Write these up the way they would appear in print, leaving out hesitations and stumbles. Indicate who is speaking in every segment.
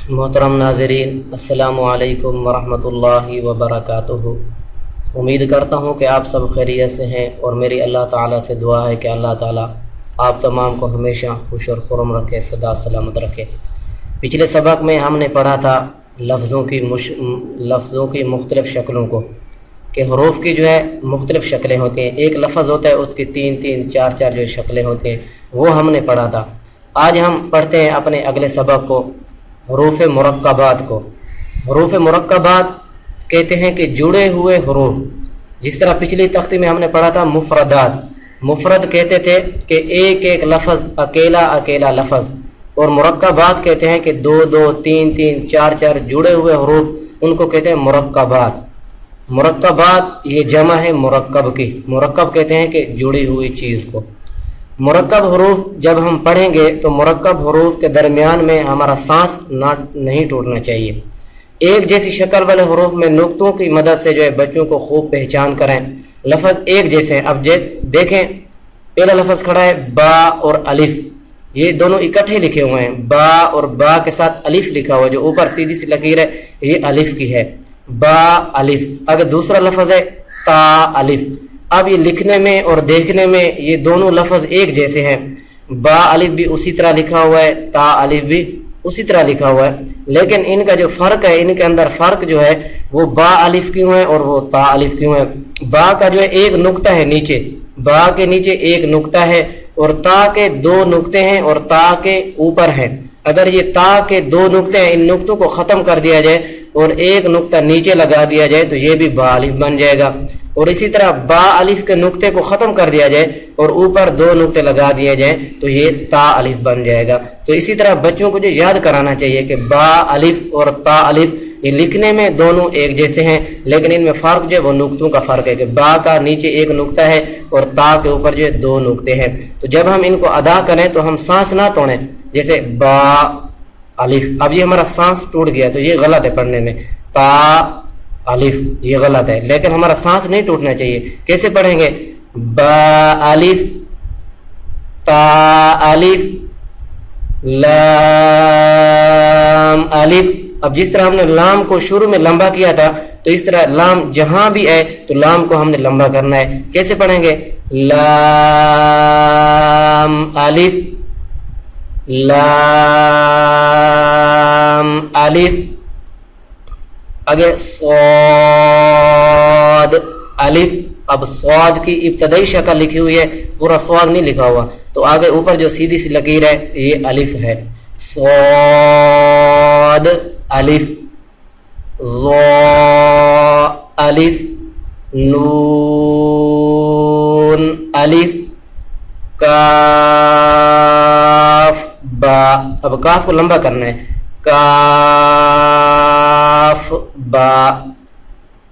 Speaker 1: मोहतरम नाज़रीन, अस्सलामु अलैकुम वरहमतुल्लाहि वबरकातुहू। उम्मीद करता हूँ कि आप सब खैरियत से हैं और मेरी अल्लाह ताला से दुआ है कि अल्लाह ताला आप तमाम को हमेशा खुश और खुर्म रखे, सदा सलामत रखे। पिछले सबक में हमने पढ़ा था लफ्ज़ों की मुख्तलिफ़ शक्लों को, कि हरूफ की जो है मुख्तलिफ़ शक्लें होती हैं। एक लफ्ज़ होता है उसकी तीन चार जो शक्लें होती हैं, वो हमने पढ़ा था। आज हम पढ़ते हैं अपने अगले सबक को, हरूफ मुरक्कबात को। हरूफ मुरक्कबात कहते हैं कि जुड़े हुए हरूफ। जिस तरह पिछली तख्ती में हमने पढ़ा था मुफरदात, मुफरद कहते थे कि एक एक लफ्ज़ अकेला अकेला लफ्ज़, और मुरक्कबात कहते हैं कि दो तीन चार जुड़े हुए हरूफ, उनको कहते हैं मुरक्कबात। मुरक्कबात ये जमा है मुरक्कब की। मुरक्कब कहते हैं कि जुड़ी हुई चीज़ को। मुरक्कब हरूफ जब हम पढ़ेंगे तो मुरक्कब हरूफ के दरमियान में हमारा सांस नहीं टूटना चाहिए। एक जैसी शक्ल वाले हरूफ में नुक्तों की मदद से जो है बच्चों को खूब पहचान करें। लफ्ज़ एक जैसे हैं। अब देखें, पहला लफ्ज़ खड़ा है बा और अलिफ, ये दोनों इकट्ठे लिखे हुए हैं। बा और बा के साथ अलिफ लिखा हुआ है, जो ऊपर सीधी सी लकीर है ये अलिफ की है, बा अलिफ। अगर दूसरा लफ्ज़ है ता अलिफ। अब ये लिखने में और देखने में ये दोनों लफ्ज़ एक जैसे हैं। बा अलिफ भी उसी तरह लिखा हुआ है, ता अलिफ भी उसी तरह लिखा हुआ है, लेकिन इनका जो फ़र्क है, इनके अंदर फ़र्क जो है वो बा अलिफ क्यों है और वो ता अलिफ क्यों है। बा का जो है एक नुक्ता है नीचे, बा के नीचे एक नुक्ता है, और ता के दो नुक्ते हैं और ता के ऊपर हैं। अगर ये ता के दो नुक्ते हैं, इन नुक्तों को ख़त्म कर दिया जाए और एक नुक्ता नीचे लगा दिया जाए तो ये भी बा अलिफ बन जाएगा। और इसी तरह बा अलिफ के नुक्ते को ख़त्म कर दिया जाए और ऊपर दो नुक्ते लगा दिए जाए तो ये ता अलिफ बन जाएगा। तो इसी तरह बच्चों को जो याद कराना चाहिए कि बा अलिफ और ता अलिफ ये लिखने में दोनों एक जैसे हैं, लेकिन इनमें फ़र्क जो है वो नुक्तों का फ़र्क है कि बा का नीचे एक नुक्ता है और ता के ऊपर जो है दो नुक्ते हैं। तो जब हम इनको अदा करें तो हम सांस ना तोड़ें, जैसे बा अलिफ। अब ये हमारा सांस टूट गया तो ये गलत है पढ़ने में। ता अलिफ ये गलत है, लेकिन हमारा सांस नहीं टूटना चाहिए। कैसे पढ़ेंगे? बा अलिफ ता अलिफ लाम अलिफ। अब जिस तरह हमने लाम को शुरू में लंबा किया था, तो इस तरह लाम जहां भी आए तो लाम को हमने लंबा करना है। कैसे पढ़ेंगे? लाम अलिफ लाम अलिफ। आगे स्वाद अलिफ। अब स्वाद की इब्तदाई शक्ल लिखी हुई है, पूरा स्वाद नहीं लिखा हुआ, तो आगे ऊपर जो सीधी सी लकीर है ये अलिफ है। स्वाद अलिफ, ज़ा अलिफ, नून अलिफ, काफ बा। अब काफ को लंबा करना है, काफ बा,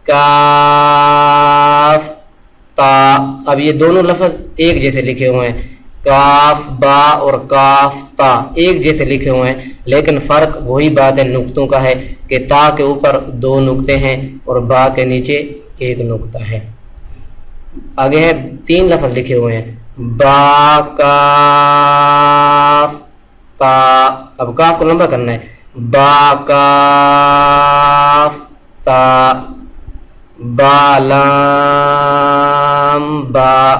Speaker 1: काफ ता। अब ये दोनों लफ्ज़ एक जैसे लिखे हुए हैं, काफ बा और काफ ता एक जैसे लिखे हुए हैं, लेकिन फ़र्क वही बात है नुक्तों का है कि ता के ऊपर दो नुक्ते हैं और बा के नीचे एक नुक्ता है। आगे है तीन लफ्ज़ लिखे हुए हैं, बा काफ ता। अब काफ को लंबा करना है, बा काफ ता, बा लाम बा,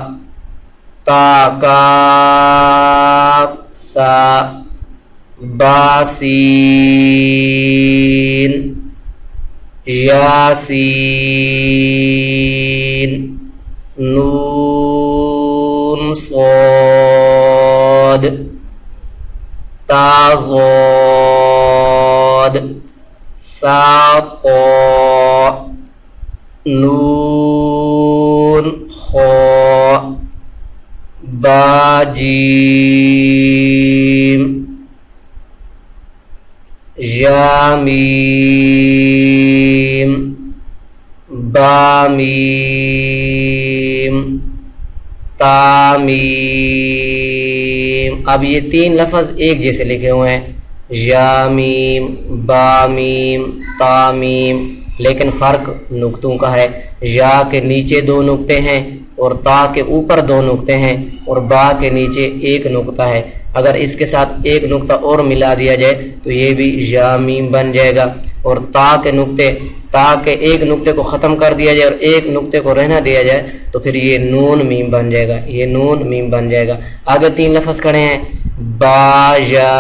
Speaker 1: ता काफ सा, बासीन, यासीन, नून सॉद, ताज़ोद, साक़ो, नून खो, बाजीम, यामीम, बामीम, तामीम। अब ये तीन लफ्ज़ एक जैसे लिखे हुए हैं, यामीम, बामीम, तामीम, लेकिन फ़र्क नुक्तों का है। या के नीचे दो नुक्ते हैं और ता के ऊपर दो नुक्ते हैं और बा के नीचे एक नुक्ता है। اگر اس کے ساتھ ایک نقطہ اور ملا دیا جائے تو یہ بھی یا میم بن جائے گا، اور تا کے ایک نقطے کو ختم کر دیا جائے اور ایک نقطے کو رہنا دیا جائے تو پھر یہ نون میم بن جائے گا، یہ نون میم بن جائے گا۔ آگے 3 لفظ کھڑے ہیں، با یا،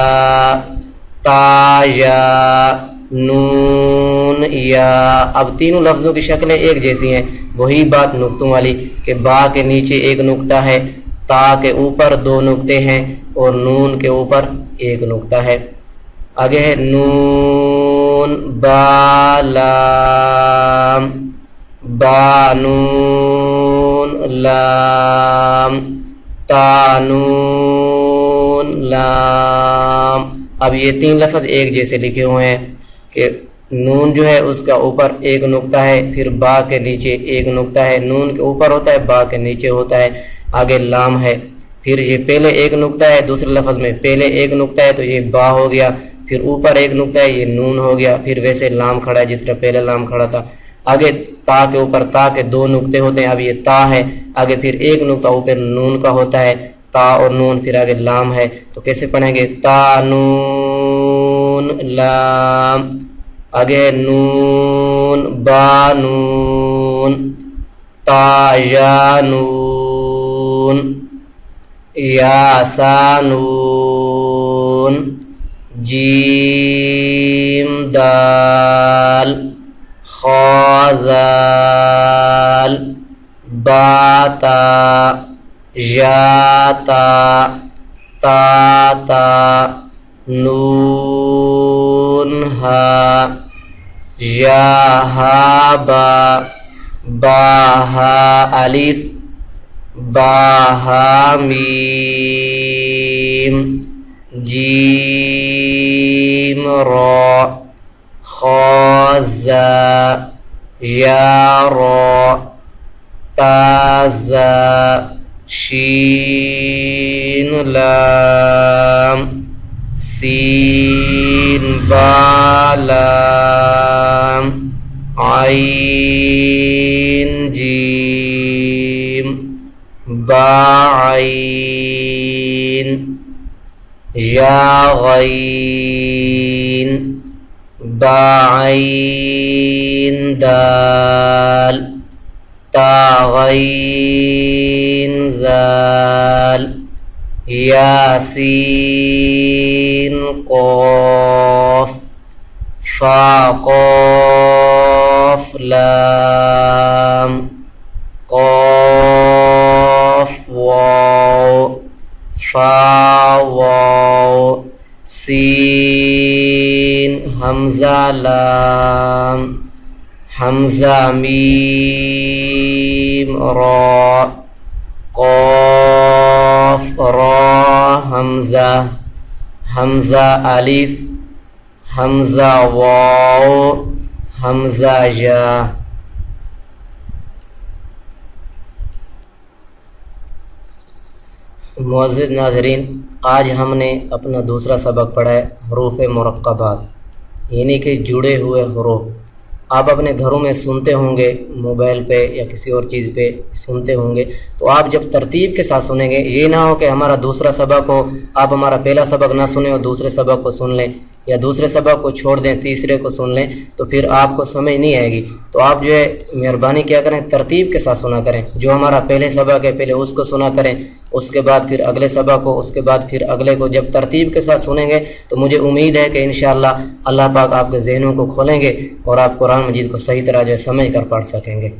Speaker 1: تا یا، نون یا۔ اب تینوں لفظوں کی شکلیں ایک جیسی ہیں، وہی بات نقطوں والی کہ با کے نیچے ایک نقطہ ہے، تا کے اوپر 2 نقطے ہیں اور نون کے اوپر 1 نقطہ ہے۔ آگے ہے نون با لام، با نون لام، تا نون لام۔ اب یہ 3 لفظ ایک جیسے لکھے ہوئے ہیں کہ نون جو ہے اس کا اوپر 1 نقطہ ہے، پھر با کے نیچے 1 نقطہ ہے، نون کے اوپر ہوتا ہے، با کے نیچے ہوتا ہے، آگے لام ہے، پھر یہ پہلے 1 نقطہ ہے، دوسرے لفظ میں پہلے 1 نقطہ ہے تو یہ با ہو گیا، پھر اوپر 1 نقطہ ہے یہ نون ہو گیا، پھر ویسے لام کھڑا ہے جس طرح پہلے لام کھڑا تھا۔ آگے تا کے اوپر تا کے 2 نقطے ہوتے ہیں، اب یہ تا ہے، آگے پھر 1 نقطہ اوپر نون کا ہوتا ہے، تا اور نون، پھر آگے لام ہے، تو کیسے پڑھیں گے؟ تا نون لام، آگے نون با نون، تا یا نون، یا سا نون، جیم دال، خا زال، با تا، یا تا، تا تا، نون ہا، یا ہا با، با ہا الف، با ہا میم، جیم را، خا زا، یا را، تا زا، شین لام، سین با لام، عین جیم، با عین، یا غین، با عین دال، تا غین زال، یا سین قاف، فا قاف لام، قاف واو، فا واو، سین حمزہ لام، حمزہ میم را، قاف را حمزہ، حمزہ الف، حمزہ واو، حمزہ یا۔ معزز ناظرین، آج ہم نے اپنا دوسرا سبق پڑھا ہے حروف مرکبات، یعنی کہ جڑے ہوئے حروف۔ آپ اپنے گھروں میں سنتے ہوں گے، موبائل پہ یا کسی اور چیز پہ سنتے ہوں گے، تو آپ جب ترتیب کے ساتھ سنیں گے، یہ نہ ہو کہ ہمارا دوسرا سبق ہو، آپ ہمارا پہلا سبق نہ سنیں اور دوسرے سبق کو سن لیں، یا دوسرے سبق کو چھوڑ دیں تیسرے کو سن لیں، تو پھر آپ کو سمجھ نہیں آئے گی۔ تو آپ جو ہے مہربانی کیا کریں، ترتیب کے ساتھ سنا کریں، جو ہمارا پہلے سبق ہے پہلے اس کو سنا کریں، اس کے بعد پھر اگلے سبق کو، اس کے بعد پھر اگلے کو۔ جب ترتیب کے ساتھ سنیں گے تو مجھے امید ہے کہ انشاءاللہ اللہ پاک آپ کے ذہنوں کو کھولیں گے اور آپ قرآن مجید کو صحیح طرح جو ہے سمجھ کر پڑھ سکیں گے۔